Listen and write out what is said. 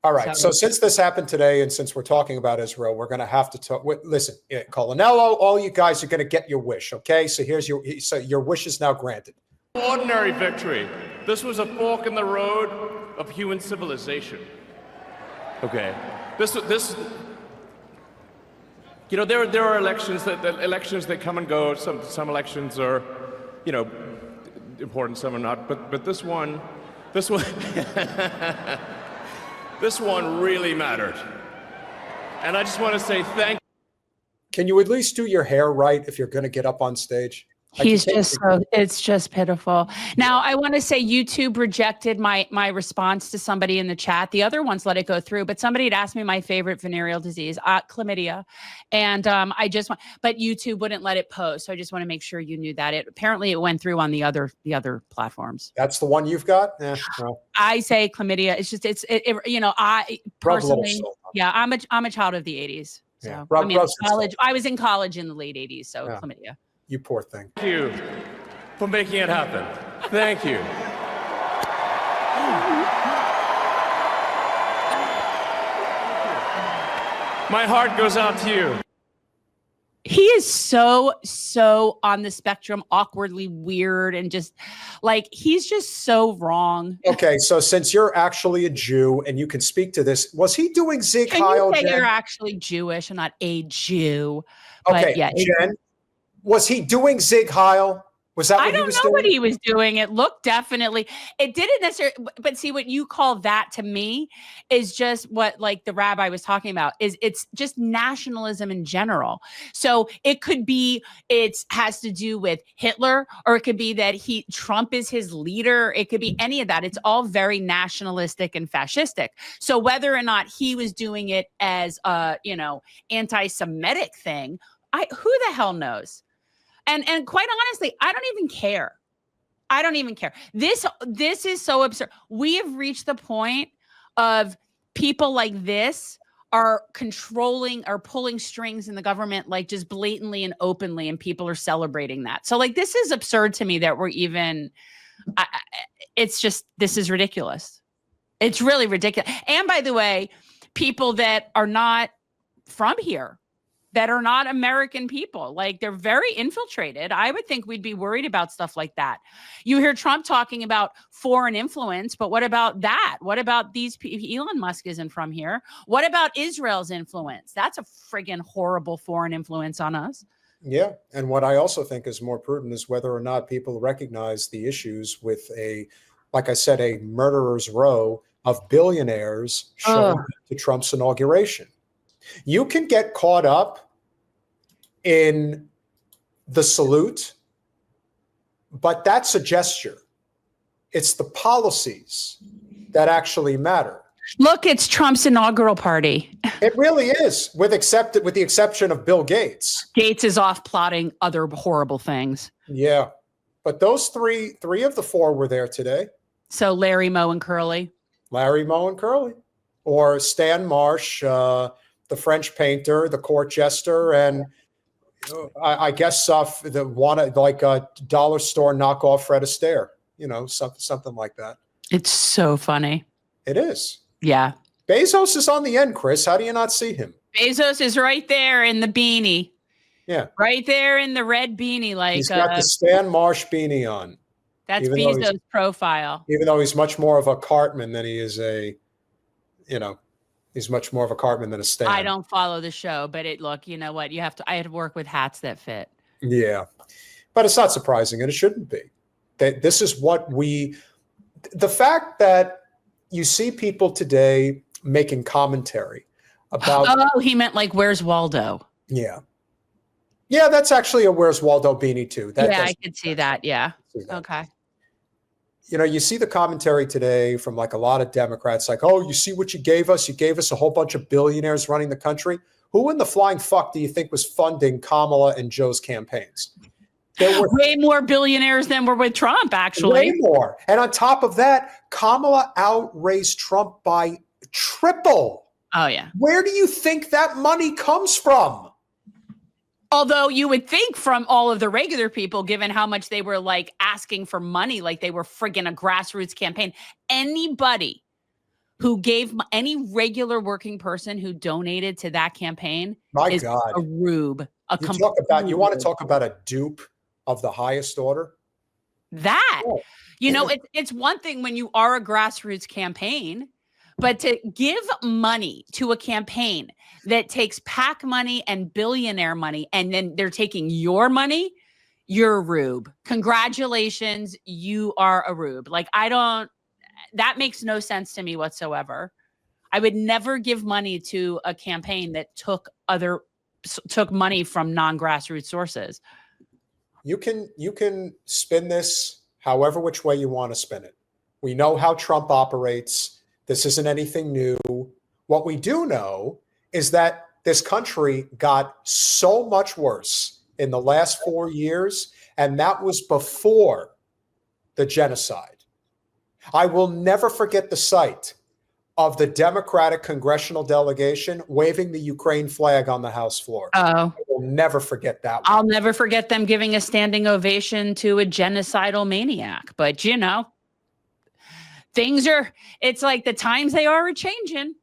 All right. So since this happened today, and since we're talking about Israel, we're going to have to talk. Listen, Colonello, all you guys are going to get your wish. Okay. So your wish is now granted. Ordinary victory. This was a fork in the road of human civilization. Okay. There are elections that come and go. Some elections are, important. Some are not. But this one. This one really mattered. And I just want to say thank you. Can you at least do your hair right if you're going to get up on stage? It's just pitiful. Now, I want to say YouTube rejected my response to somebody in the chat. The other ones let it go through, but somebody had asked me my favorite venereal disease, chlamydia. And but YouTube wouldn't let it post. So I just want to make sure you knew that. Apparently it went through on the other platforms. That's the one you've got? No. I say chlamydia. It's just, I personally, I'm a child of the 80s. So yeah. I was in college in the late 80s. So chlamydia. You poor thing. Thank you for making it happen. Thank you. My heart goes out to you. He is so on the spectrum, awkwardly weird, and just like, he's just so wrong. Okay, so since you're actually a Jew and you can speak to this, was he doing Zig Heil? Can you say you're actually Jewish and not a Jew? Okay, but yeah, Jen, was he doing Zig Heil? Was that what he was doing? I don't know what he was doing. It looked definitely, it didn't necessarily, but see, what you call that to me is just what, like the rabbi was talking about, it's just nationalism in general. So it could be, it has to do with Hitler, or it could be that Trump is his leader. It could be any of that. It's all very nationalistic and fascistic. So whether or not he was doing it as a, anti-Semitic thing, who the hell knows? And quite honestly, I don't even care. I don't even care. This is so absurd. We have reached the point of people like this are controlling or pulling strings in the government, like just blatantly and openly, and people are celebrating that. So like, this is absurd to me that we're even, this is ridiculous. It's really ridiculous. And by the way, people that are not from here, that are not American people. Like, they're very infiltrated. I would think we'd be worried about stuff like that. You hear Trump talking about foreign influence, but what about that? What about these people? Elon Musk isn't from here. What about Israel's influence? That's a friggin' horrible foreign influence on us. Yeah. And what I also think is more prudent is whether or not people recognize the issues with like I said, a murderer's row of billionaires showing up to Trump's inauguration. You can get caught up in the salute, but that's a gesture. It's the policies that actually matter. Look, it's Trump's inaugural party. It really is, with the exception of Bill Gates. Gates is off plotting other horrible things. Yeah, but those three of the four were there today. So Larry, Moe, and Curly. Larry, Moe, and Curly, or Stan Marsh, the French painter, the court jester, and I guess the one like a dollar store knockoff Fred Astaire, something like that. It's so funny. It is. Yeah. Bezos is on the end, Chris. How do you not see him? Bezos is right there in the beanie. Yeah. Right there in the red beanie. Like, he's got the Stan Marsh beanie on. That's Bezos' profile. Even though he's much more of a Cartman than he is he's much more of a Cartman than a Stan. I don't follow the show, but look, you know what? I had to work with hats that fit. Yeah. But it's not surprising, and it shouldn't be. This is what the fact that you see people today making commentary about. Oh, he meant like, where's Waldo? Yeah. Yeah, that's actually a Where's Waldo beanie too. I could see that. Yeah. Okay. You see the commentary today from like a lot of Democrats, like, oh, you see what you gave us? You gave us a whole bunch of billionaires running the country. Who in the flying fuck do you think was funding Kamala and Joe's campaigns? There were way more billionaires than were with Trump, actually. Way more. And on top of that, Kamala outraised Trump by triple. Oh, yeah. Where do you think that money comes from? Although you would think from all of the regular people, given how much they were like asking for money, like they were friggin' a grassroots campaign, anybody who gave any regular working person who donated to that campaign My is God. a rube. You want to talk about a dupe of the highest order? That, Yeah. it's one thing when you are a grassroots campaign, but to give money to a campaign that takes PAC money and billionaire money, and then they're taking your money, you're a rube. Congratulations, you are a rube. Like, that makes no sense to me whatsoever. I would never give money to a campaign that took money from non-grassroots sources. You can spin this however which way you want to spin it. We know how Trump operates. This isn't anything new. What we do know is that this country got so much worse in the last 4 years, and that was before the genocide. I will never forget the sight of the Democratic congressional delegation waving the Ukraine flag on the House floor. Oh, I will never forget that one. I'll never forget them giving a standing ovation to a genocidal maniac. But, it's like the times they are changing.